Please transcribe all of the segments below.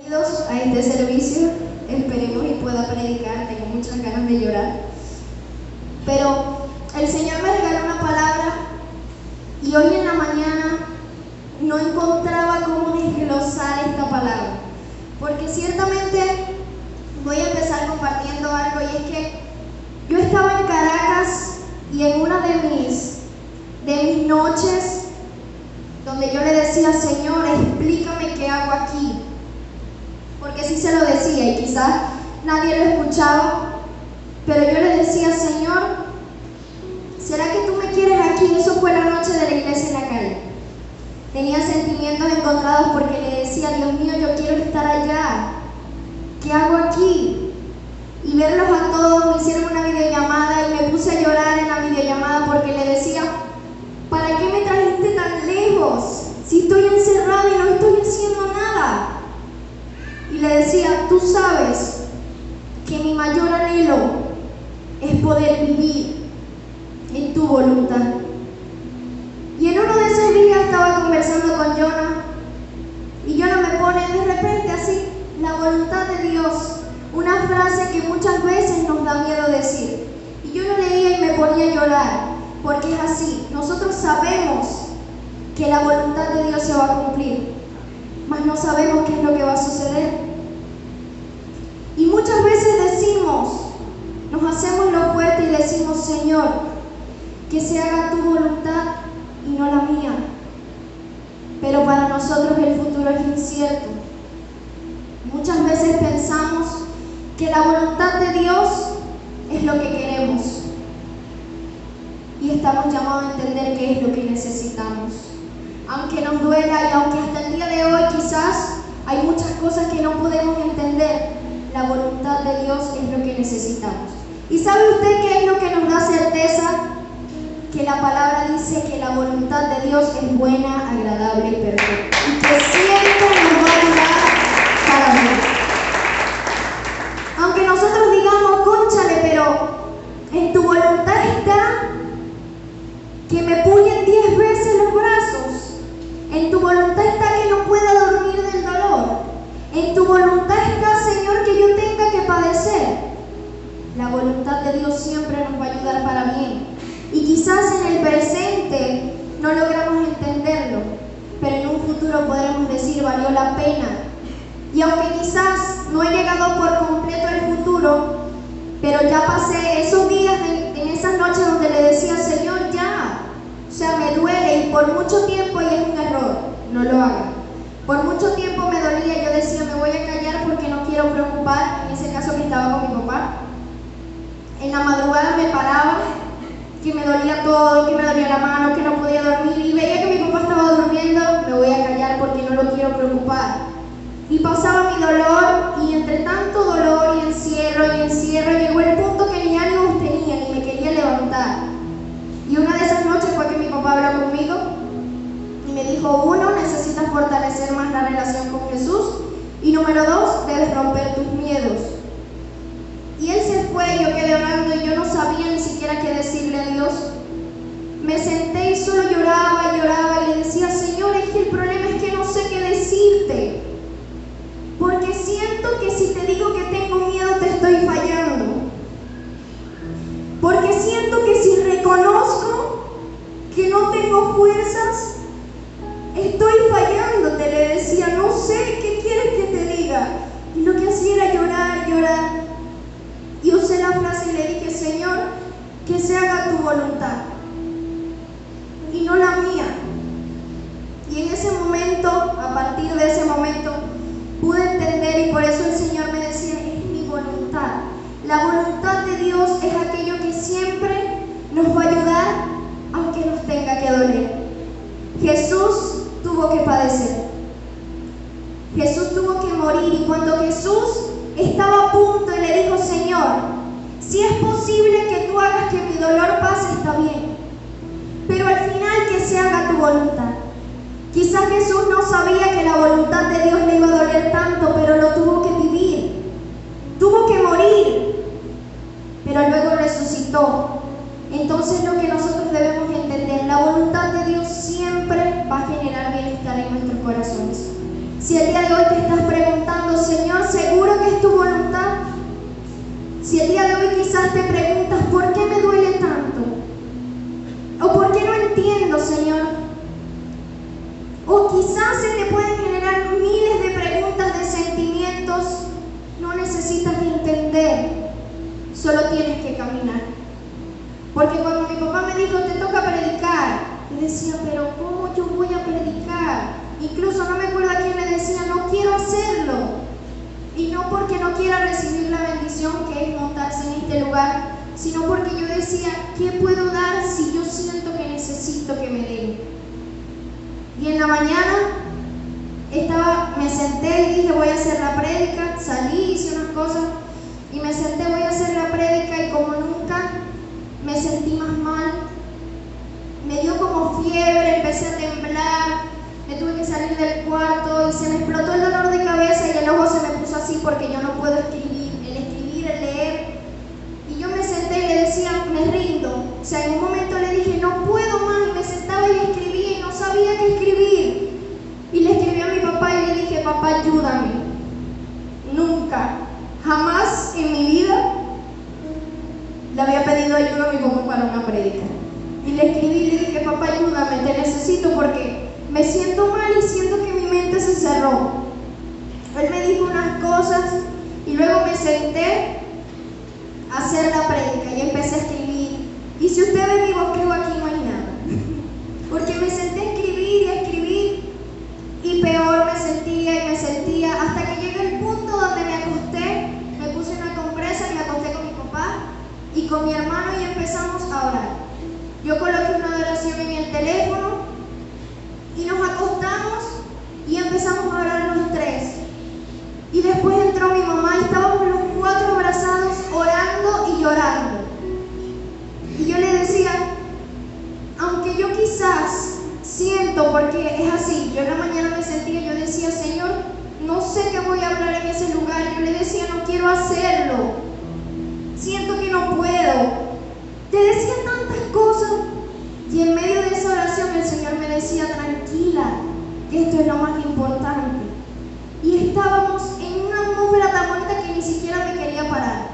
Bienvenidos a este servicio. Esperemos y pueda predicar. Tengo muchas ganas de llorar. Pero el Señor me regaló una palabra y hoy en la mañana no encontraba cómo desglosar esta palabra. Porque ciertamente voy a empezar compartiendo algo, y es que yo estaba en Caracas y en una de mis noches donde yo le decía: Señor, explícame qué hago aquí. Porque sí se lo decía y quizás nadie lo escuchaba, pero yo le decía: Señor, ¿será que tú me quieres aquí? Eso fue la noche de la iglesia en la calle. Tenía sentimientos encontrados porque le decía: Dios mío, yo quiero estar allá. ¿Qué hago aquí? Y verlos a todos, me hicieron una videollamada y me puse a llorar en la videollamada porque le decía: ¿para qué me trajiste tan lejos? Si estoy encerrada y no estoy haciendo nada. Y le decía: tú sabes que mi mayor anhelo es poder vivir en tu voluntad. Y en uno de esos días estaba conversando con Jonah y Jonah me pone de repente así: la voluntad de Dios, una frase que muchas veces nos da miedo decir. Y yo lo leía y me ponía a llorar, porque es así. Nosotros sabemos que la voluntad de Dios se va a cumplir, mas no sabemos qué es lo que va a suceder. Y muchas veces decimos, nos hacemos lo fuerte y decimos: Señor, que se haga tu voluntad y no la mía. Pero para nosotros el futuro es incierto. Muchas veces pensamos que la voluntad de Dios es lo que queremos y estamos llamados a entender qué es lo que necesitamos. Aunque nos duela y aunque hasta el día de hoy quizás hay muchas cosas que no podemos entender, la voluntad de Dios es lo que necesitamos. ¿Y sabe usted qué es lo que nos da certeza? Que la palabra dice que la voluntad de Dios es buena, agradable y perfecta, y que siempre nos va a ayudar para bien. Aunque nosotros digamos: cónchale, pero en tu voluntad está que me puñen 10 veces los brazos. En tu voluntad está que no pueda dormir del dolor. En tu voluntad está, Señor, que yo tenga que padecer. La voluntad de Dios siempre nos va a ayudar para bien. Y quizás en el presente no logramos entenderlo, pero en un futuro podremos decir: valió la pena. Y aunque quizás no he llegado por completo al futuro, pero ya pasé esos días en esas noches donde le decía: Señor, ya. O sea, me duele, y por mucho tiempo, y es un error, no lo haga. Por mucho tiempo me dolía, yo decía: me voy a callar porque no quiero preocupar. En ese caso que estaba con mi papá, en la madrugada me paraba, que me dolía todo, que me dolía la mano, que no podía dormir, y veía que mi papá estaba durmiendo, me voy a callar porque no lo quiero preocupar. Y pasaba mi dolor, y entre tanto dolor y encierro, llegó el punto que ni ánimos tenía, ni me quería levantar. Y una de esas noches fue que mi papá habló conmigo y me dijo: 1, necesitas fortalecer más la relación con Jesús, y número 2, debes romper tus miedos. Y él se fue, yo quedé orando y yo no sabía ni siquiera qué decirle a Dios. Me senté y solo lloraba y le decía: Señor, es que el problema es que no sé qué decirte, porque siento que si te digo que tengo miedo te estoy fallando, porque siento que si reconozco que no tengo fuerzas estoy fallándote. Le decía: no sé qué quieres que te diga. Y lo que hacía era llorar. Y usé la frase y le dije: Señor, que se haga tu voluntad y no la mía. Y en ese momento, a partir de ese momento, pude entender, y por eso el Señor me decía: es mi voluntad. La voluntad de Dios es aquello que siempre nos va a ayudar, aunque nos tenga que doler. Jesús tuvo que padecer. Jesús tuvo que morir, y cuando Jesús estaba a punto y le dijo: Señor, si es posible que tú hagas que mi dolor pase, está bien, pero al final que se haga tu voluntad. Quizás Jesús no sabía que la voluntad de Dios le iba a doler tanto, pero lo tuvo que vivir. Tuvo que morir, pero luego resucitó. Entonces lo que nosotros debemos entender: la voluntad de Dios siempre va a generar bienestar en nuestros corazones. Si el día de hoy te estás preguntando, Señor, ¿seguro que es tu voluntad? Si el día de hoy quizás te preguntas, ¿por qué me duele tanto? ¿O por qué no entiendo, Señor? O quizás se te pueden generar miles de preguntas, de sentimientos. No necesitas entender, solo tienes que caminar. Porque cuando mi papá me dijo, te toca predicar, yo decía, pero ¿cómo yo voy a predicar? Incluso no me acuerdo a quién le decía, no quiero hacerlo. Y no porque no quiera recibir la bendición que es montarse en este lugar, sino porque yo decía, ¿qué puedo dar si yo siento que necesito que me den? Y en la mañana me senté y dije, voy a hacer la prédica. Salí, hice unas cosas y me senté, voy a hacer la prédica, y como nunca me sentí más mal. Me dio como fiebre, empecé a temblar. Me tuve que salir del cuarto y se me explotó el dolor de cabeza y el ojo se me puso así porque yo no puedo escribir, el leer. Y yo me senté y le decía, me rindo. O sea, en un momento le dije, no puedo más, y me sentaba y escribía y no sabía qué escribir. Y le escribí a mi papá y le dije, papá, ayúdame. Nunca, jamás en mi vida le había pedido ayuda a mi papá para una prédica. Y le escribí y le dije, papá, ayúdame, te necesito porque me siento mal y siento que mi mente se cerró. Él me dijo unas cosas y luego me senté a hacer la prédica y empecé a escribir. Y si usted ve mi bosquejo aquí no hay nada. Porque me senté a escribir y peor me sentía hasta que llegué al punto donde me acosté, me puse una compresa y me acosté con mi papá y con mi hermano y empezamos a orar. Yo coloqué una oración en el teléfono y nos acostamos y empezamos a orar los tres. Y después entró mi mamá y estábamos los cuatro abrazados orando y llorando. Y yo le decía, aunque yo quizás siento, porque es así, yo en la mañana me sentía, yo decía, Señor, no sé qué voy a hablar en ese lugar. Yo le decía, no quiero hacerlo, siento que no puedo. Te decía tantas cosas. Y en medio de esa oración el Señor me decía, tranquila, que esto es lo más importante. Y estábamos en una atmósfera tan bonita que ni siquiera me quería parar.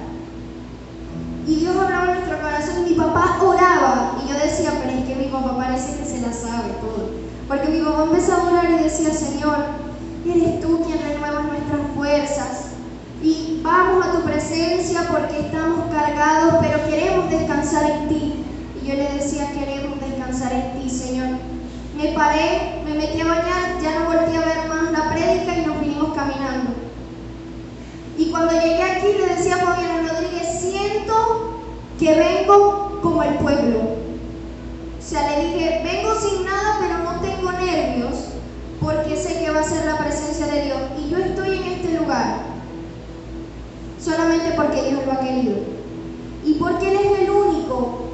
Y Dios hablaba en nuestro corazón y mi papá oraba. Y yo decía, pero es que mi papá parece que se la sabe todo. Porque mi papá empezaba a orar y decía, Señor, eres tú quien renueva nuestras fuerzas. Y vamos a tu presencia porque estamos cargados, pero queremos descansar en ti. Y yo le decía, queremos descansar en ti, Señor. Me paré, me metí a bañar, ya no volví a ver más la prédica y nos vinimos caminando. Y cuando llegué aquí le decía a Fabiana Rodríguez, siento que vengo como el pueblo. O sea, le dije, vengo sin nada, pero no tengo nervios, porque sé que va a ser la presencia de Dios. Y yo estoy en este lugar solamente porque Dios lo ha querido. Y porque Él es el único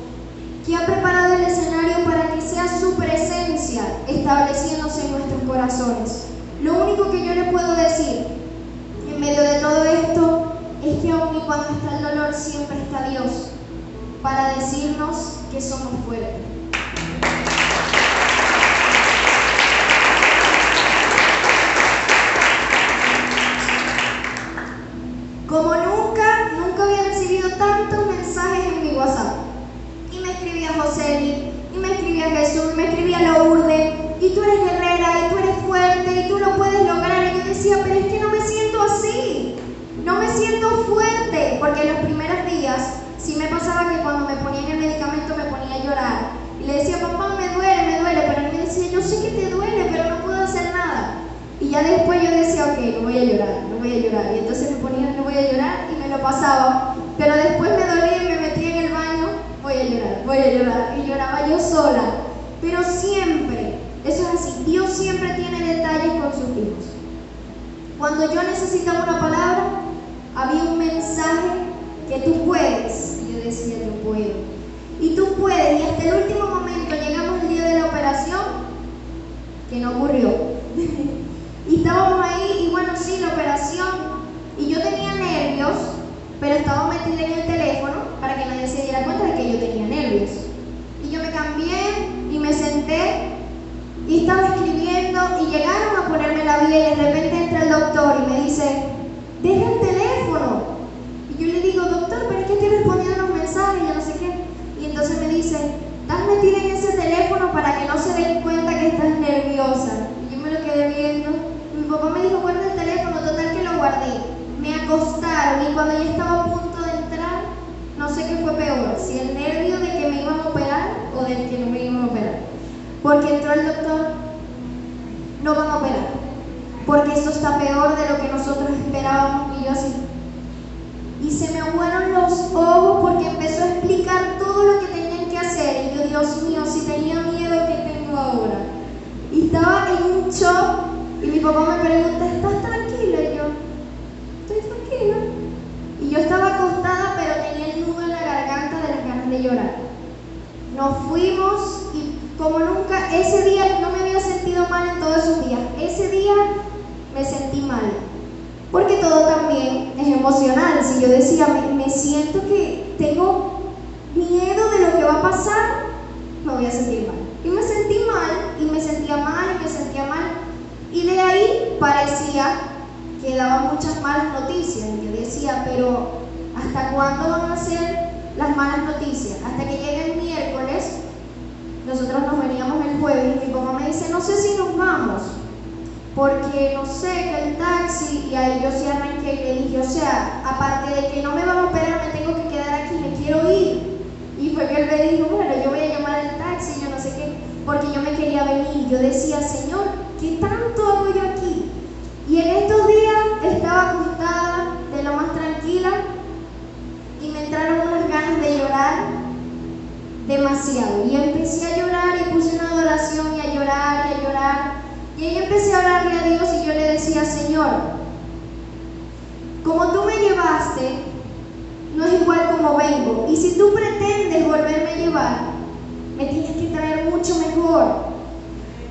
que ha preparado el escenario para que sea su presencia estableciéndose en nuestros corazones. Lo único que yo le puedo decir en medio de todo esto es que aun y cuando está el dolor, siempre está Dios para decirnos que somos fuertes. Como nunca había recibido tantos mensajes en mi WhatsApp. Y me escribía Joseli, y me escribía Jesús, y me escribía Lourdes, y tú eres guerrera, y tú eres fuerte, y tú lo puedes lograr. Y yo decía, pero es que no me siento así, no me siento fuerte, porque en los primeros días sí me pasaba que cuando me ponían el medicamento me ponía a llorar. Y le decía, papá, me duele, pero él me decía, yo sé que te duele, pero no puedo hacer nada. Y ya después yo decía, ok, no voy a llorar. Y entonces me ponía, no voy a llorar, y me lo pasaba. Pero después me dolía y me metía en el baño, voy a llorar. Y lloraba yo sola. Pero siempre, eso es así, Dios siempre tiene detalles con sus hijos. Cuando yo necesitaba una palabra, había un mensaje que tú puedes. Y yo decía, yo puedo. Y tú puedes. Y hasta el último momento llegamos el día de la operación, que no ocurrió. Y estábamos ahí, y bueno, sí, la operación. Y yo tenía nervios, pero estaba metida en el teléfono para que nadie se diera cuenta de que yo tenía nervios. Y yo me cambié y me senté y estaba escribiendo y llegaron a ponerme la todavía, y de repente entra el doctor y me dice, deja el teléfono. Y yo le digo, doctor, pero es que estoy respondiendo los mensajes, yo no sé qué. Y entonces me dice, estás metida en ese teléfono para que no se den cuenta que estás nerviosa. Y yo me lo quedé viendo. Y mi papá me dijo, guarda el teléfono, total que lo guardé. Me acostaron y cuando ya estaba a punto de entrar, no sé qué fue peor, si el nervio de que me iban a operar o del que no me iban a operar. Porque entró el doctor, no van a operar, porque esto está peor de lo que nosotros esperábamos. Y yo así. Y se me aguaron los ojos porque empezó a explicar todo lo que tenían que hacer. Y yo, Dios mío, si tenía miedo, ¿qué tengo ahora? Y estaba en un shock y mi papá me pregunta, ¿estás tranquila? Y yo, estoy tranquila. Y yo estaba acostada, pero tenía el nudo en la garganta de las ganas de llorar. Nos fuimos y como nunca, ese día no me había sentido mal en todos esos días. Ese día me sentí mal. Porque todo también es emocional. Si yo decía, me siento que tengo miedo de lo que va a pasar, me voy a sentir mal. Y me sentí mal, y me sentía mal, y me sentía mal. Y de ahí parecía que daban muchas malas noticias. Y yo decía, pero ¿hasta cuándo van a ser las malas noticias? Hasta que llegue el miércoles. Nosotros nos veníamos el jueves y mi papá me dice, no sé si nos vamos, porque no sé, que el taxi. Y ahí yo sí arranqué y le dije, o sea, aparte de que no me van a operar, me tengo que quedar aquí, me quiero ir. Y fue que él me dijo, bueno, yo voy a llamar al taxi, yo no sé qué, porque yo me quería venir. Yo decía, Señor, ¿qué tanto hago yo aquí? Y en estos días estaba acostada de lo más tranquila y me entraron unas ganas de llorar demasiado. Y empecé a llorar y puse una adoración y a llorar y a llorar. Y ahí empecé a orarle a Dios y yo le decía, Señor, como tú me llevaste, no es igual como vengo. Y si tú pretendes volverme a llevar, me tienes que traer mucho mejor.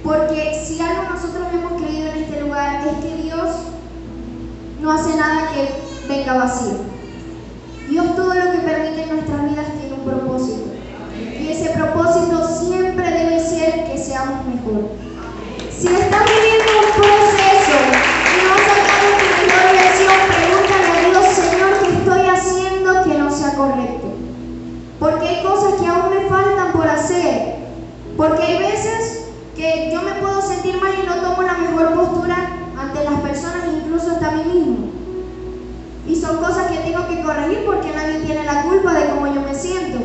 Porque si algo nosotros hemos creído en este lugar es que Dios no hace nada que venga vacío. Dios todo lo que permite en nuestras vidas tiene un propósito. Y ese propósito siempre debe ser que seamos mejor. Si estás viviendo un proceso y no has sacado tu mejor versión, pregúntale a Dios, Señor, ¿qué estoy haciendo que no sea correcto? Porque hay cosas que aún me faltan por hacer. Porque hay veces que yo me puedo sentir mal y no tomo la mejor postura ante las personas, incluso hasta a mí mismo. Y son cosas que tengo que corregir porque nadie tiene la culpa de cómo yo me siento.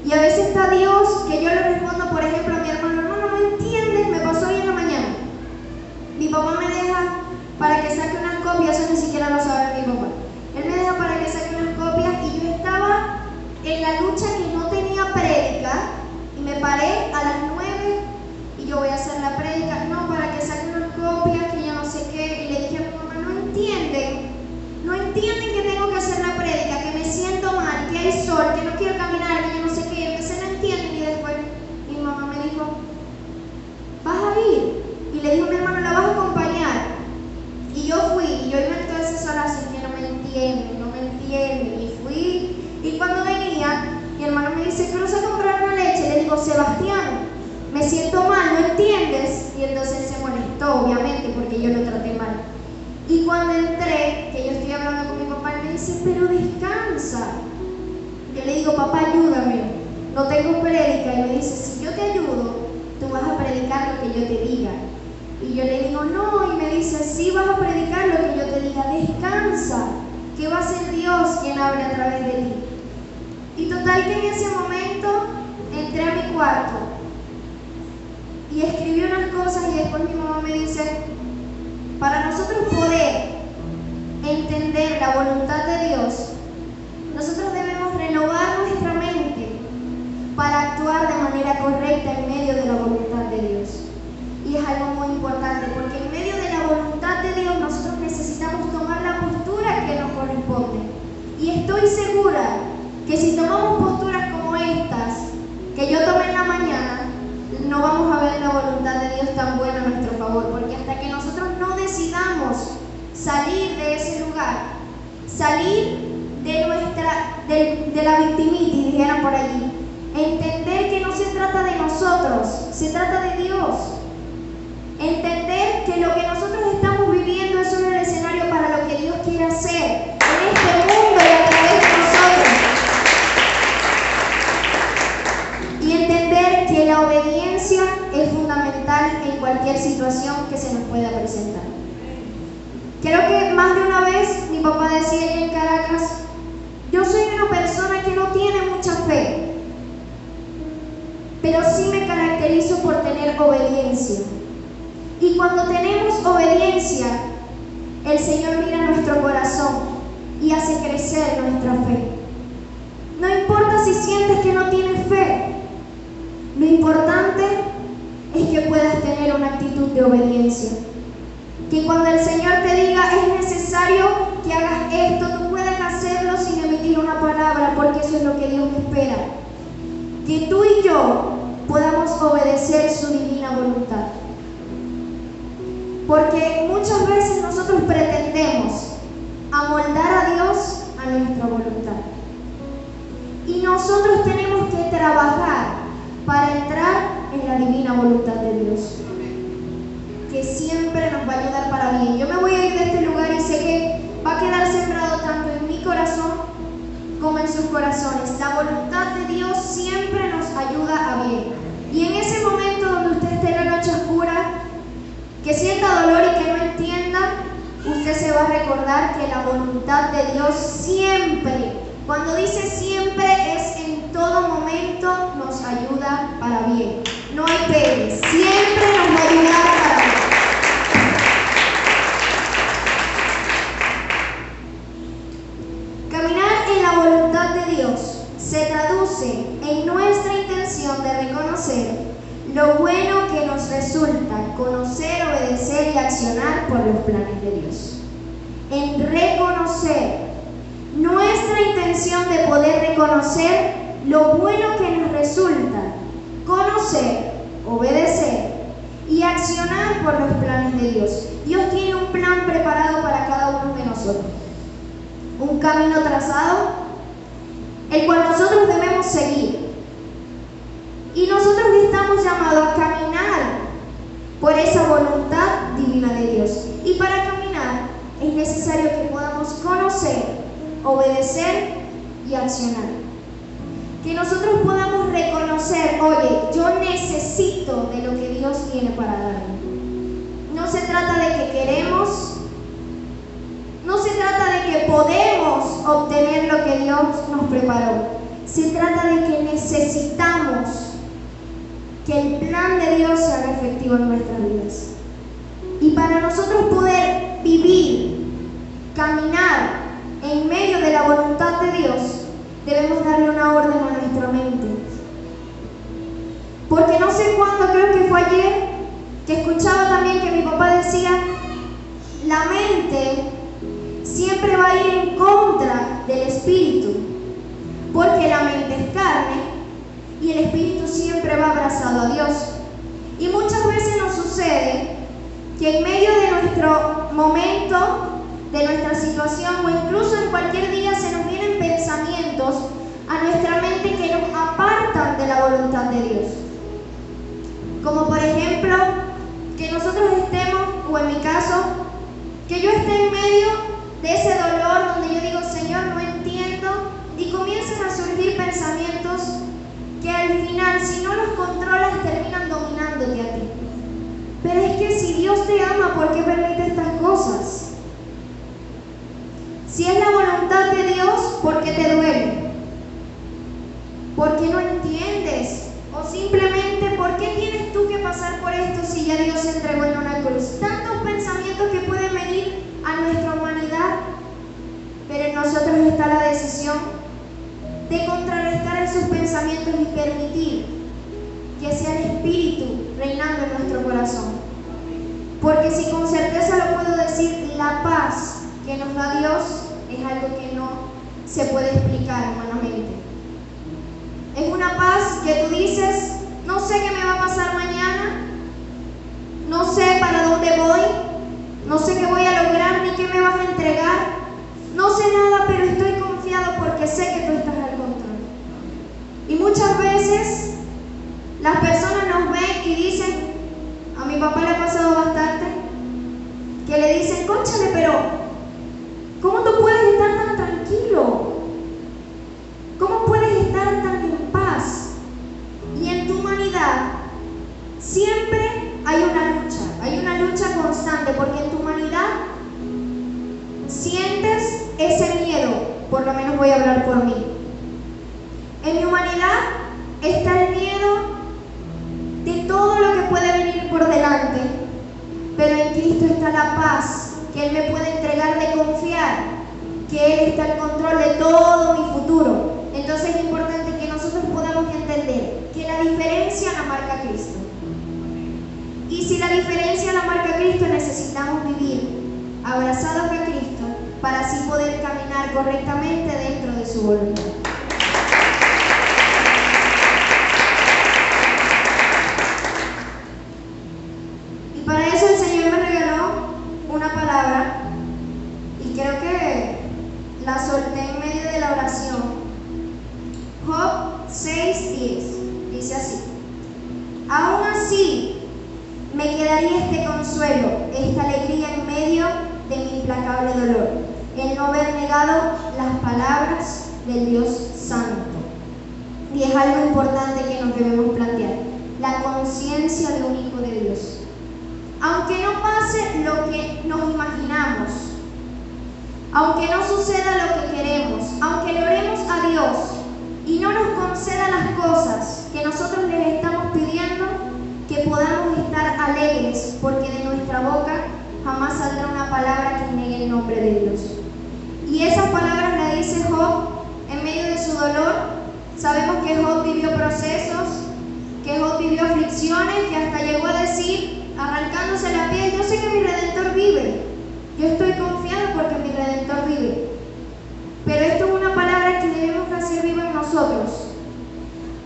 Y a veces está Dios que yo le respondo, por ejemplo, a mi hermano, no entiendes, me pasó hoy en la mañana. Mi papá me deja para que saque unas copias, eso ni siquiera lo sabe mi papá. Él me deja para que saque unas copias y yo estaba en la lucha que no tenía prédica y me paré a las 9 y yo voy a hacer la prédica, no, para que saque unas copias que yo no sé qué. Y le dije a mi mamá, no entienden que tengo que hacer la prédica, que me siento mal, que hay sol, que no quiero caminar, que yo no sé qué. Y empecé, no entienden. Y después mi mamá me dijo, ¿vas a ir? Y le dijo a mi hermano, ¿la vas a acompañar? Y yo fui, y yo iba en todas esas horas así que no me entienden. Y fui, y cuando venía, mi hermano me dice, cruza a comprar una leche. Le digo, Sebastián, me siento mal, ¿no entiendes? Y entonces se molestó, obviamente, porque yo lo traté mal. Y cuando entré, que yo estoy hablando con mi papá, él me dice, pero descansa. Yo le digo, papá, ayúdame, no tengo prédica. Y me dice, si yo te ayudo, tú vas a predicar lo que yo te diga. Y yo le digo, no. Y me dice, sí, vas a predicar lo que yo te diga, descansa, que va a ser Dios quien hable a través de ti. Y total que en ese momento entré a mi cuarto y escribí unas cosas y después mi mamá me dice, para nosotros poder entender la voluntad de Dios, nosotros debemos renovar nuestra mente para actuar de manera correcta en medio de la voluntad de Dios. Y es algo muy importante porque en medio de la voluntad de Dios nosotros necesitamos tomar la postura que nos corresponde. Y estoy segura que si tomamos posturas como estas que yo tomé en la mañana, no vamos a ver la voluntad de Dios tan buena a nuestro favor, porque hasta que nosotros no decidamos salir de ese lugar, salir de la victimitis, dijeron por allí, entender que no se trata de nosotros, se trata de Dios, entender que lo que nosotros estamos que se nos pueda presentar. Creo que más de una vez mi papá decía ahí en Caracas: yo soy una persona que no tiene mucha fe, pero sí me caracterizo por tener obediencia. Y cuando tenemos obediencia, el Señor mira nuestro corazón y hace crecer nuestra fe. No importa si sientes que no tienes fe, lo importante es que puedas tener una actitud de obediencia. Que cuando el Señor te diga es necesario que hagas esto, tú puedas hacerlo sin emitir una palabra, porque eso es lo que Dios espera. Que tú y yo podamos obedecer su divina voluntad. Porque muchas veces nosotros pretendemos amoldar a Dios a nuestra voluntad. Y nosotros tenemos que trabajar para entrar en la divina voluntad de Dios, que siempre nos va a ayudar para bien. Yo me voy a ir de este lugar y sé que va a quedar sembrado tanto en mi corazón como en sus corazones. La voluntad de Dios siempre nos ayuda a bien. Y en ese momento donde usted esté en la noche oscura, que sienta dolor y que no entienda, usted se va a recordar que la voluntad de Dios siempre, cuando dice siempre, es en todo momento, nos ayuda para bien. No hay pegues, siempre nos va a ayudar para bien. Caminar en la voluntad de Dios se traduce en nuestra intención de reconocer lo bueno que nos resulta conocer, obedecer y accionar por los planes de Dios. En reconocer nuestra intención de poder reconocer lo bueno que nos resulta conocer, obedecer y accionar por los planes de Dios. Dios tiene un plan preparado para cada uno de nosotros. Un camino trazado, el cual nosotros debemos seguir. Y nosotros estamos llamados a caminar por esa voluntad divina de Dios. Y para caminar es necesario que podamos conocer, obedecer y accionar. Que nosotros podamos reconocer, oye, yo necesito de lo que Dios tiene para darme. No se trata de que queremos, no se trata de que podemos obtener lo que Dios nos preparó. Se trata de que necesitamos que el plan de Dios se haga efectivo en nuestras vidas. Y para nosotros poder vivir, caminar en medio de la voluntad de Dios, debemos darle una orden a nuestra mente. Porque no sé cuándo, creo que fue ayer, que escuchaba también que mi papá decía, la mente siempre va a ir en contra del espíritu, porque la mente es carne y el espíritu siempre va abrazado a Dios. Y muchas veces nos sucede que en medio de nuestro momento, de nuestra situación o incluso en cualquier día se nos vienen pensamientos a nuestra mente que nos apartan de la voluntad de Dios. Como por ejemplo, que nosotros estemos, o en mi caso, que yo esté en medio de ese dolor donde yo digo, Señor, no entiendo, y comienzan a surgir pensamientos que al final, si no los controlas, terminan dominándote a ti. Pero es que si Dios te ama, ¿por qué permite estas cosas? Si es la voluntad de Dios, ¿por qué te duele? ¿Por qué no entiendes? O simplemente, ¿por qué tienes tú que pasar por esto si ya Dios se entregó en una cruz? Tantos pensamientos que pueden venir a nuestra humanidad, pero en nosotros está la decisión de contrarrestar esos pensamientos y permitir que sea el Espíritu reinando en nuestro corazón. Porque si con certeza lo puedo decir, la paz que nos da Dios es algo que no se puede explicar humanamente. Es una paz que tú dices, no sé qué me va a pasar mañana, no sé para dónde voy, no sé qué voy a lograr ni qué me vas a entregar, no sé nada, pero estoy confiado porque sé que tú estás al control. Y muchas veces las personas nos ven y dicen, a mi papá le ha pasado bastante, que le dicen, cónchale, pero ¿cómo tú puedes estar tan tranquilo? ¿Cómo puedes estar tan en paz? Y en tu humanidad siempre hay una lucha importante, porque en tu humanidad sientes ese miedo, por lo menos voy a hablar por mí. En mi humanidad está el miedo de todo lo que puede venir por delante, pero en Cristo está la paz que Él me puede entregar, de confiar que Él está en control de todo mi futuro. Entonces es importante que nosotros podamos entender que la diferencia la marca Cristo. Y si la diferencia la marca Cristo, necesitamos vivir abrazados a Cristo para así poder caminar correctamente dentro de su voluntad. Y para eso el Señor me regaló una palabra, y creo que la solté en medio de la oración. Job 6:10 dice así: aún así me quedaría este consuelo, esta alegría en medio de mi implacable dolor, el no haber negado las palabras del Dios Santo. Y es algo importante que nos debemos plantear: la conciencia de un hijo de Dios. Aunque no pase lo que nos imaginamos, aunque no suceda lo que queremos, aunque le oremos a Dios y no nos conceda las cosas que nosotros le estamos pidiendo, que podamos estar alegres, porque de nuestra boca jamás saldrá una palabra que niegue el nombre de Dios. Y esas palabras las dice Job en medio de su dolor. Sabemos que Job vivió procesos, que Job vivió aflicciones, que hasta llegó a decir, arrancándose la piel: yo sé que mi Redentor vive, yo estoy confiado porque mi Redentor vive. Pero esto es una palabra que debemos hacer viva en nosotros.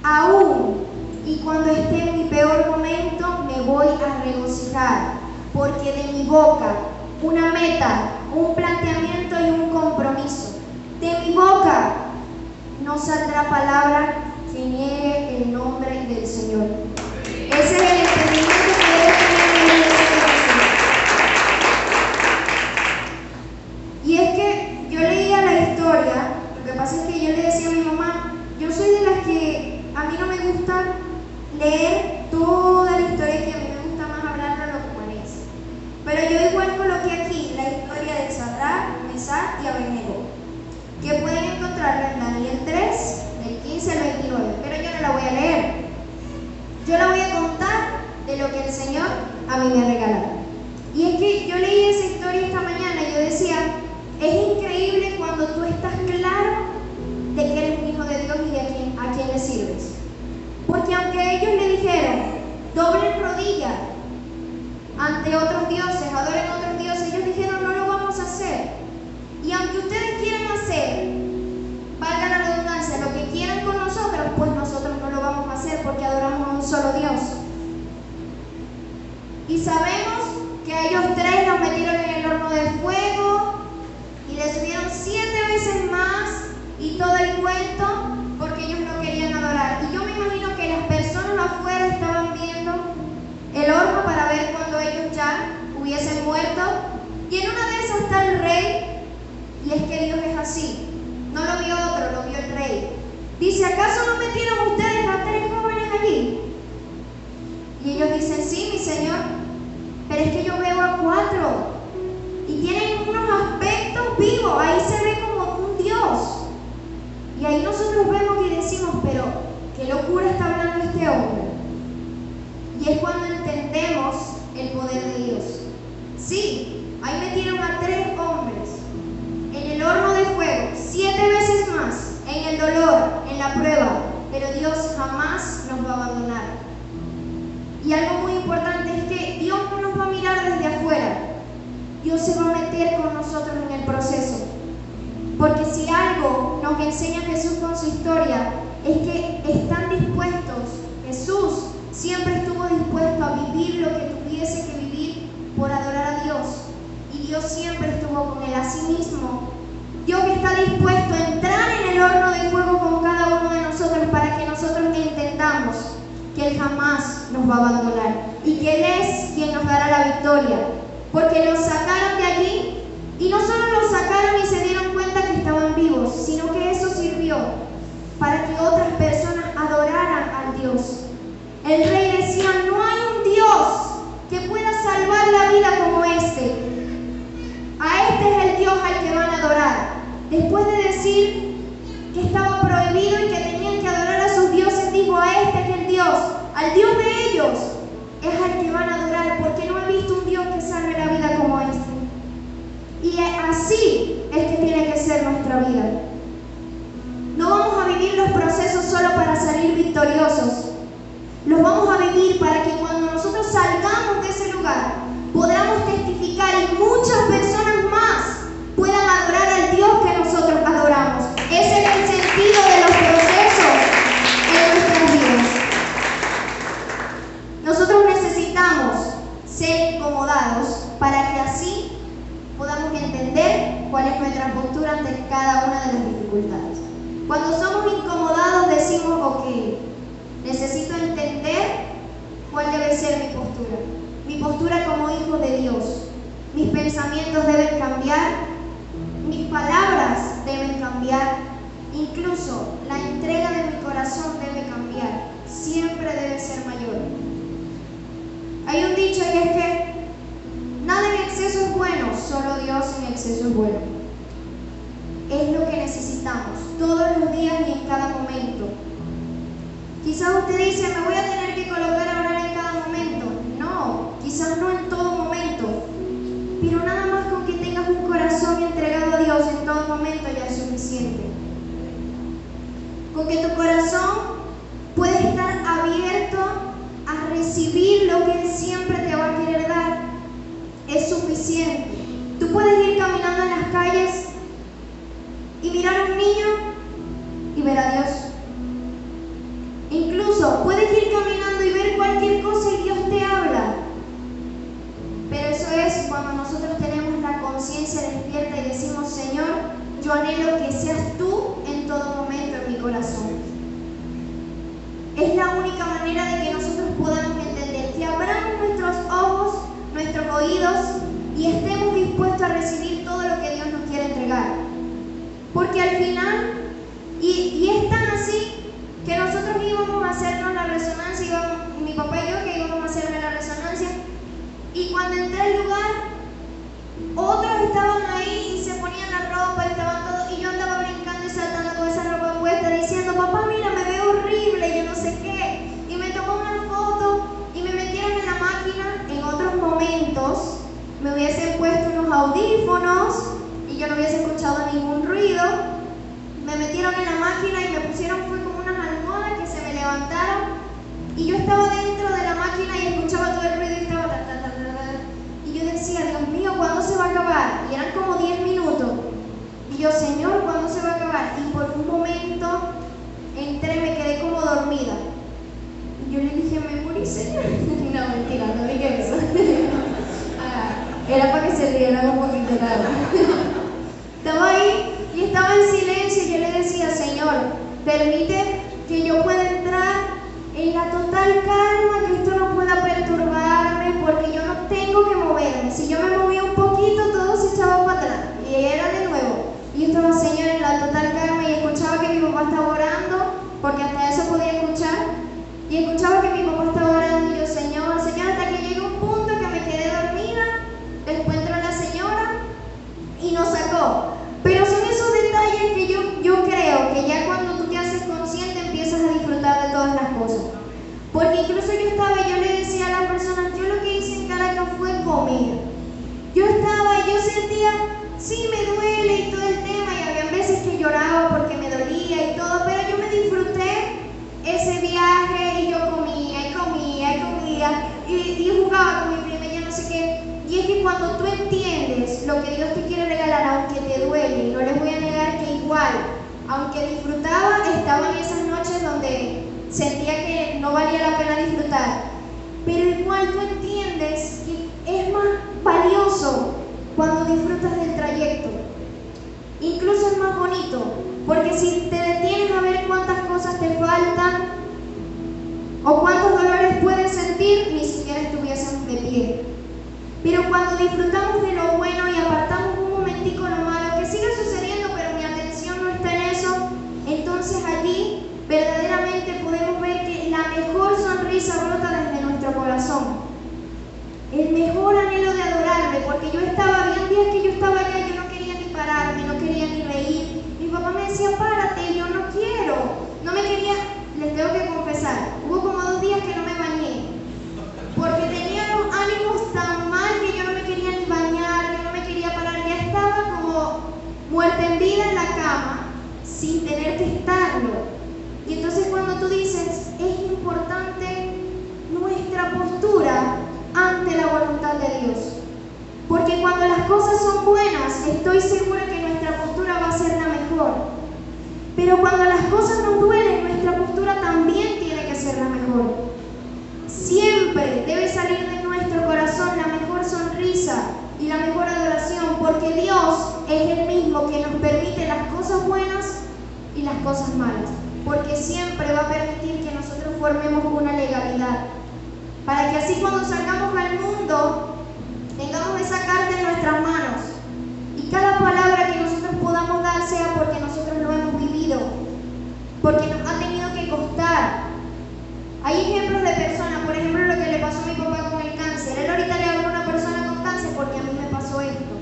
Aún y cuando esté en mi peor momento, me voy a regocijar, porque de mi boca una meta, un planteamiento y un compromiso. De mi boca no saldrá palabra que niegue el nombre del Señor. Ese es el entendimiento que debe tener en este corazón. Y es que yo leía la historia. Lo que pasa es que yo le decía a mi mamá, yo soy de las que a mí no me gusta leer toda la historia, que a mí me gusta más hablarlo lo que parece. Pero yo igual coloqué aquí la historia de Sadrac, Mesach y Abednego, que pueden encontrarla en Daniel 3, del 15 al 29, pero yo no la voy a leer. Yo la voy a contar de lo que el Señor a mí me ha regalado. Y es que yo leí esa historia esta mañana y yo decía, es increíble cuando tú estás claro de que eres un hijo de Dios y de a quién le sirves. Porque aunque ellos le dijeron, doblen rodilla ante otros dioses, adoren a otros dioses, ellos dijeron, no lo vamos a hacer. Y aunque ustedes quieran hacer, valga la redundancia, lo que quieran con nosotros, pues nosotros no lo vamos a hacer, porque adoramos a un solo Dios. Y sabemos que a ellos tres los metieron en el horno de fuego y les subieron 7 veces más y todo el cuento, porque ellos no querían adorar. Y yo me imagino que las personas afuera estaban viendo el horno para ver cuando ellos ya hubiesen muerto. Y en una de esas está el rey, y es que Dios es así. No lo vio otro, lo vio el rey. Dice, ¿acaso no metieron ustedes a 3 jóvenes allí? Y ellos dicen, sí, mi señor, pero es que yo veo a 4 y tienen unos aspectos vivos, ahí se ve como un Dios. Y ahí nosotros vemos y decimos, pero qué locura está hablando este hombre. Y es cuando entendemos el poder de Dios. Sí, ahí metieron a 3 hombres en el horno de fuego, 7 veces más, en el dolor, en la prueba, pero Dios jamás nos va a abandonar. Y algo muy importante es que Dios no nos va a mirar desde afuera, Dios se va a meter con nosotros en el proceso. Porque si algo nos enseña Jesús con su historia, es que están dispuestos, Jesús siempre estuvo dispuesto a vivir lo que tuviese que vivir por adorar a Dios. Y Dios siempre estuvo con él. Asimismo, Dios está dispuesto a entrar en el horno de fuego con cada uno de nosotros, para que nosotros entendamos que Él jamás nos va a abandonar y que Él es quien nos dará la victoria. Porque los sacaron de allí, y no solo los sacaron y se dieron cuenta que estaban vivos, sino que eso sirvió para que otras personas adoraran al Dios. El rey decía, no hay un Dios que pueda salvar la vida como este. victoriosos. Los vamos a vivir para que cuando nosotros salgamos de ese lugar podamos testificar y muchas personas más puedan adorar al Dios que nosotros adoramos. Ese es el sentido de los procesos en nuestras vidas. Nosotros necesitamos ser incomodados para que así podamos entender cuál es nuestra postura ante cada una de las dificultades. Cuando somos incomodados decimos, ok, necesito entender cuál debe ser mi postura. Mi postura como hijo de Dios. Mis pensamientos deben cambiar, mis palabras deben cambiar, incluso la entrega de mi corazón debe cambiar, siempre debe ser mayor. Hay un dicho y es que nada en exceso es bueno, solo Dios en exceso es bueno. Es lo que necesitamos, todos los días y en cada momento. Quizás usted dice, me voy a tener que colocar a orar en cada momento. No, quizás no en todo momento, pero nada más con que tengas un corazón entregado a Dios en todo momento ya es suficiente. Con que tu corazón pueda estar abierto a recibir lo que Él siempre te va a querer dar, es suficiente. Tú puedes ir caminando en las calles y mirar a un niño y ver a Dios. Incluso puedes ir caminando y ver cualquier cosa y Dios te habla. Pero eso es cuando nosotros tenemos la conciencia despierta y decimos, Señor, yo anhelo que seas tú en todo momento en mi corazón. Es la única manera de que nosotros podamos entender, que abramos nuestros ojos, nuestros oídos y estemos dispuestos a recibir todo lo que Dios nos quiere entregar. Porque al final, y es tan así, que nosotros íbamos a hacernos la resonancia, mi papá y yo que íbamos a hacerme la resonancia, y cuando entré al lugar, otros estaban ahí y se ponían la ropa y estaban todos, y yo andaba brincando y saltando con esa ropa puesta diciendo, papá mira me veo horrible, yo no sé qué, y me tomó una foto y me metieron en la máquina. En otros momentos me hubiesen puesto unos audífonos y yo no hubiese escuchado ningún ruido. Me metieron en la máquina y me pusieron fue como unas almohadas que se me levantaron y yo estaba dentro de la máquina y escuchaba todo el ruido y estaba y yo decía, Dios mío, ¿cuándo se va a acabar? Y eran como 10 minutos y yo, Señor, ¿cuándo se va a acabar? Y por un momento entré, me quedé como dormida y yo le dije, me morí, Señor. No, mentira, no dije eso. Era para que se rieran un poquito nada. Estaba ahí y estaba en silencio y yo le decía, Señor, permite que yo pueda entrar en la total calma, que esto no pueda perturbarme, porque yo no tengo que moverme. Si yo me movía un poquito, todo se echaba para atrás y era de nuevo. Y yo estaba, Señor, en la total calma y escuchaba que mi papá estaba orando, porque hasta eso podía escuchar, y escuchaba que mi papá estaba orando y yo, Señor, hasta que llegue un punto que me quedé dormida. Después entró la señora y nos sacó. Pero son esos detalles que yo creo que ya cuando tú te haces consciente empiezas a disfrutar de todas las cosas. Porque incluso yo estaba y yo le decía a las personas, yo lo que hice en Caracas fue comer. Yo estaba y yo sentía, sí me duele y todo el tema, y había veces que lloraba porque me dolía y todo, pero yo me disfruté ese viaje y yo comía y comía y comía y jugaba con mi prima y yo no sé qué. Y es que cuando tú entiendes lo que Dios te quiere regalar, aunque te duele, y no les voy a negar que igual, aunque disfrutaba, estaba en esas noches donde sentía que no valía la pena disfrutar, pero igual tú entiendes que es más valioso cuando disfrutas del trayecto. Incluso es más bonito, porque si te detienes a ver cuántas cosas te faltan o cuántos dolores puedes sentir, ni siquiera estuviesen de pie. Pero cuando disfrutamos de lo bueno y apartamos un momentico lo malo, que sigue sucediendo, pero mi atención no está en eso, entonces allí verdaderamente podemos ver que la mejor sonrisa brota desde nuestro corazón. El mejor anhelo de adorarle, porque yo estaba, había días que yo estaba allá y yo no quería ni pararme, no quería ni reír. Mi papá me decía, párate, yo no quiero. No me quería, les tengo que confesar, hubo como 2 días que no me bañé, porque tenía los ánimos tan mal que yo no me quería ni bañar, yo no me quería parar, ya estaba como muerta en vida en la cama, sin tener que estarlo. Y entonces cuando tú dices, es importante nuestra postura ante la voluntad de Dios. Porque cuando las cosas son buenas, estoy segura que nuestra postura va a ser la mejor. Pero cuando las cosas nos duelen, nuestra postura también tiene que ser la mejor. Siempre debe salir de nuestro corazón la mejor sonrisa y la mejor adoración, porque Dios es el mismo que nos permite las cosas buenas y las cosas malas, porque siempre va a permitir que nosotros formemos una legalidad, para que así cuando salgamos al mundo tengamos esa carta en nuestras manos y cada palabra que nosotros podamos dar sea porque nosotros lo hemos vivido, porque nos ha tenido que costar. Hay ejemplos de personas, por ejemplo lo que le pasó a mi papá con el cáncer. Él ahorita le habla a una persona con cáncer porque a mí me pasó esto,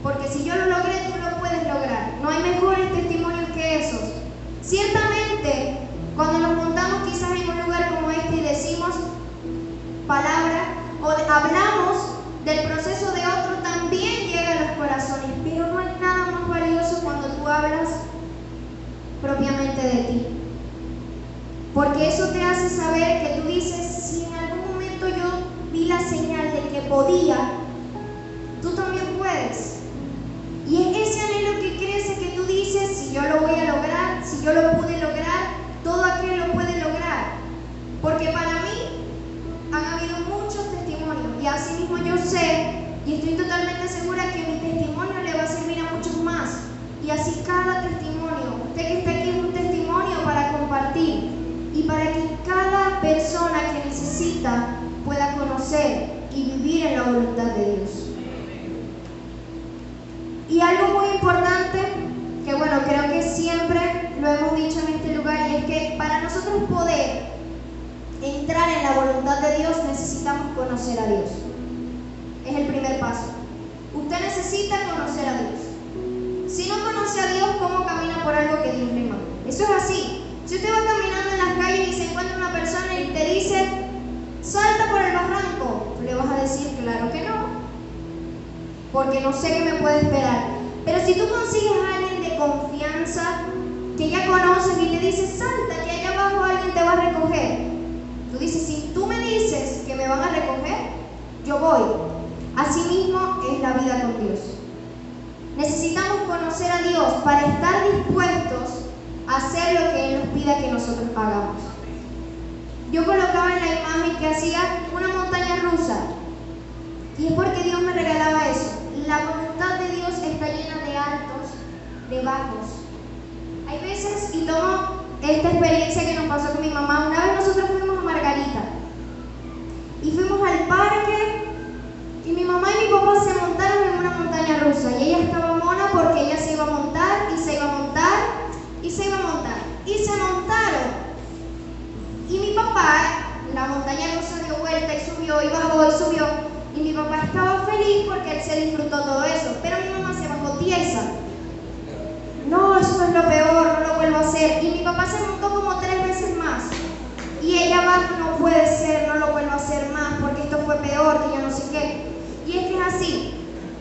porque si yo lo logré, tú lo puedes lograr. No hay mejores testimonios que esos. Ciertamente, cuando nos montamos quizás en un lugar como este y decimos palabras o hablamos del proceso de otro, también llega a los corazones, pero no hay nada más valioso cuando tú hablas propiamente de ti, porque eso te hace saber que tú dices, si en algún momento yo vi la señal de que podía, tú también puedes. Y es ese anhelo que crece que tú dices, si yo lo voy a lograr, si yo lo pude lograr, todo aquel lo puede lograr. Porque para mí han habido muchos testimonios y así mismo yo sé y estoy totalmente segura que mi testimonio le va a servir a muchos más. Y así cada testimonio, usted que está aquí es un testimonio para compartir y para que cada persona que necesita pueda conocer y vivir en la voluntad de Dios. Y algo muy importante, que bueno, creo que siempre lo hemos dicho en este lugar, y es que para nosotros poder entrar en la voluntad de Dios necesitamos conocer a Dios. Es el primer paso. Usted necesita conocer a Dios. Si no conoce a Dios, ¿cómo camina por algo que Dios le manda? Eso es así. Si usted va caminando en las calles y se encuentra una persona y te dice, salta por el barranco, tú le vas a decir, claro que no, porque no sé qué me puede esperar. Pero si tú consigues a alguien de confianza, que ya conoces y te dice, salta, que allá abajo alguien te va a recoger, tú dices, si tú me dices que me van a recoger, yo voy. Así mismo es la vida con Dios. Necesitamos conocer a Dios para estar dispuestos a hacer lo que Él nos pida que nosotros hagamos. Yo colocaba en la imagen que hacía una montaña rusa, y es porque Dios me regalaba eso. La voluntad de Dios está llena de altos, de bajos. Hay veces, y tomo esta experiencia que nos pasó con mi mamá, una vez nosotros fuimos a Margarita y fuimos al parque y mi mamá y mi papá se montaron en una montaña rusa y ella estaba mona porque ella se iba a montar y se iba a montar y se iba a montar y se montaron, y mi papá, la montaña rusa dio vuelta y subió y bajó y subió, y mi papá estaba feliz porque él se disfrutó todo eso, pero mi mamá se bajó tiesa. No, eso es lo peor, no lo vuelvo a hacer. Y mi papá se montó como 3 veces más. Y ella va, no puede ser, no lo vuelvo a hacer más porque esto fue peor, que yo no sé qué. Y es que es así.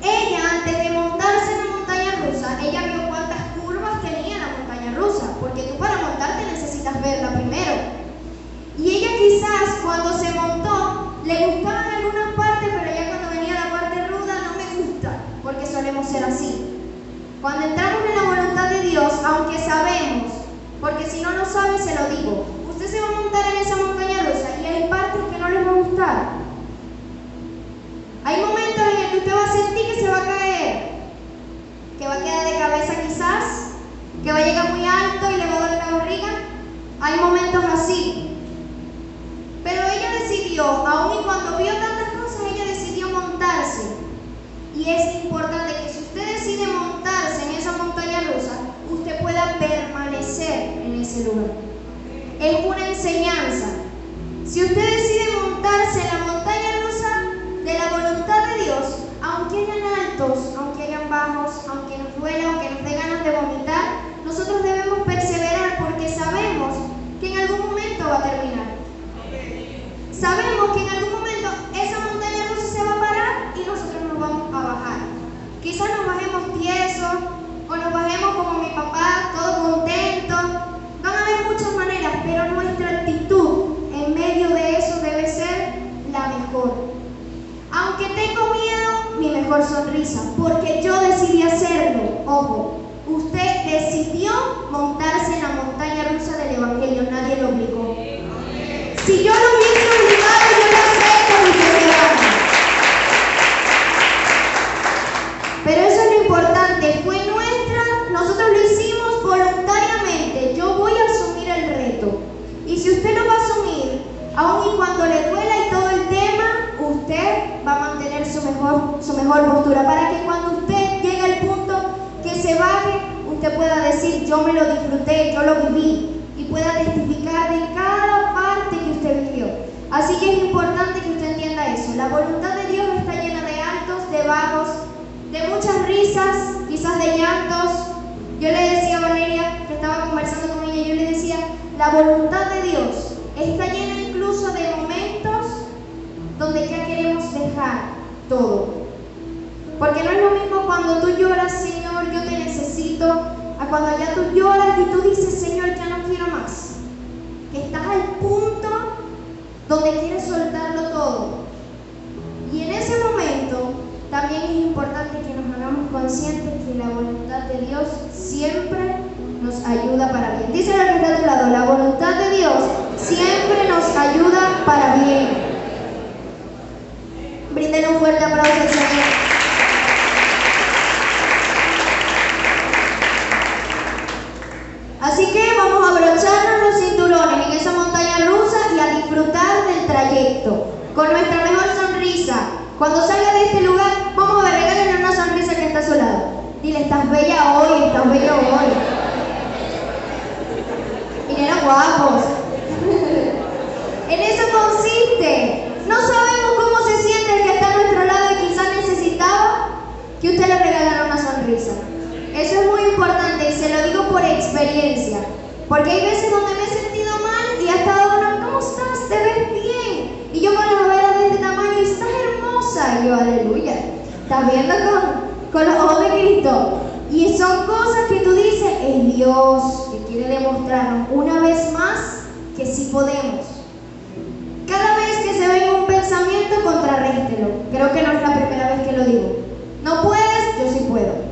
Ella, antes de montarse en la montaña rusa, ella vio cuántas curvas tenía la montaña rusa, porque tú para montarte necesitas verla primero. Y ella quizás cuando se montó, le gustaban algunas partes, pero ya cuando venía la parte ruda no me gusta, porque solemos ser así. Cuando entramos en la voluntad de Dios, aunque sabemos, porque si no lo sabe se lo digo, usted se va a montar en esa montaña rusa y hay partes que no les va a gustar. Hay momentos en el que usted va a sentir que se va a caer, que va a quedar de cabeza quizás, que va a llegar muy alto y le va a doler la barriga. Hay momentos así. Pero ella decidió, aun y cuando vio tantas cosas, ella decidió montarse. Y es importante que si usted decide montarse en esa montaña rusa, usted pueda permanecer en ese lugar. Es una enseñanza. Si usted decide montarse en la montaña rusa de la voluntad de Dios, aunque hayan altos, aunque hayan bajos, aunque nos duela, aunque nos dé ganas de vomitar, nosotros debemos perseverar porque sabemos que en algún momento va a terminar. Sabemos que en algún momento esa montaña rusa se va a parar y nosotros nos vamos a bajar. Quizás nos bajemos tiesos o nos bajemos como mi papá, todos contentos. Van a haber muchas maneras, pero nuestra actitud mejor sonrisa, porque yo decidí hacerlo. Ojo, usted decidió montarse en la montaña rusa del Evangelio, nadie lo obligó. Si yo lo hubiese obligado, yo no sé cómo usted se va. Pero eso es lo importante, fue nuestra, nosotros lo hicimos voluntariamente. Yo voy a asumir el reto. Y si usted lo va a asumir, aun y cuando le duela y todo el tema, usted va a mantener su mejor postura, para que cuando usted llegue al punto que se baje, usted pueda decir, yo me lo disfruté, yo lo viví, y pueda testificar de cada parte que usted vivió. Así que es importante que usted entienda eso. La voluntad de Dios está llena de altos, de bajos, de muchas risas, quizás de llantos. Yo le decía a Valeria, que estaba conversando con ella, yo le decía, la voluntad de Dios está llena incluso de momentos donde ya queremos dejar todo. Porque no es lo mismo cuando tú lloras, Señor, yo te necesito, a cuando ya tú lloras y tú dices, Señor, ya no quiero más. Que estás al punto donde quieres soltarlo todo. Y en ese momento también es importante que nos hagamos conscientes que la voluntad de Dios siempre nos ayuda para bien. Dice la que está a tu lado, la voluntad de Dios siempre nos ayuda para bien. Brinden un fuerte aplauso al Señor. Así que vamos a abrocharnos los cinturones en esa montaña rusa y a disfrutar del trayecto con nuestra mejor sonrisa. Cuando salga de este lugar, vamos a ver, regálenle una sonrisa que está a su lado. Dile, estás bella hoy, estás bello hoy. Miren los guapos. En eso consiste. No sabemos cómo se siente el que está a nuestro lado y quizás necesitaba que usted le regalara una sonrisa. Eso es muy importante y se lo digo por experiencia. Porque hay veces donde me he sentido mal y ha estado uno, ¿cómo estás? ¿Te ves bien? Y yo con las ojeras de este tamaño, y estás hermosa. Y yo, aleluya. Estás viendo con los ojos de Cristo. Y son cosas que tú dices, es Dios que quiere demostrarnos una vez más que sí podemos. Cada vez que se venga un pensamiento, contrarréstelo. Creo que no es la primera vez que lo digo. No puedes, yo sí puedo.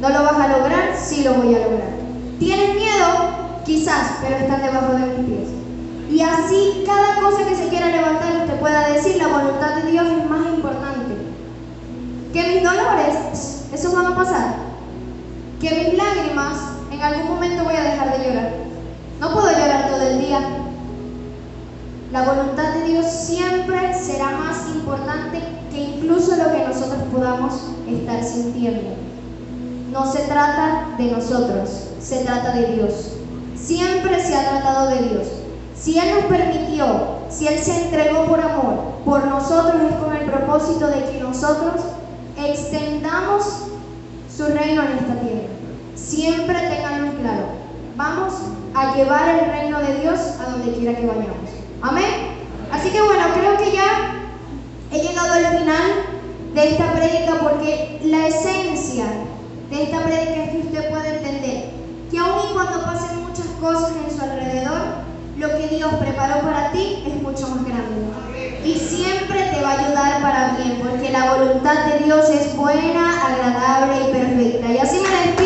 No lo vas a lograr, sí lo voy a lograr. ¿Tienes miedo? Quizás, pero están debajo de mis pies. Y así, cada cosa que se quiera levantar, usted pueda decir, la voluntad de Dios es más importante. Que mis dolores, esos van a pasar. Que mis lágrimas, en algún momento voy a dejar de llorar. No puedo llorar todo el día. La voluntad de Dios siempre será más importante que incluso lo que nosotros podamos estar sintiendo. No se trata de nosotros, se trata de Dios. Siempre se ha tratado de Dios. Si Él nos permitió, si Él se entregó por amor, por nosotros es con el propósito de que nosotros extendamos su reino en esta tierra. Siempre tenganlo claro. Vamos a llevar el reino de Dios a donde quiera que vayamos. Amén. Así que bueno, creo que ya he llegado al final de esta prédica, porque la esencia de esta prédica es que usted pueda entender que aun y cuando pasen muchas cosas en su alrededor, lo que Dios preparó para ti es mucho más grande y siempre te va a ayudar para bien, porque la voluntad de Dios es buena, agradable y perfecta. Y así me despido.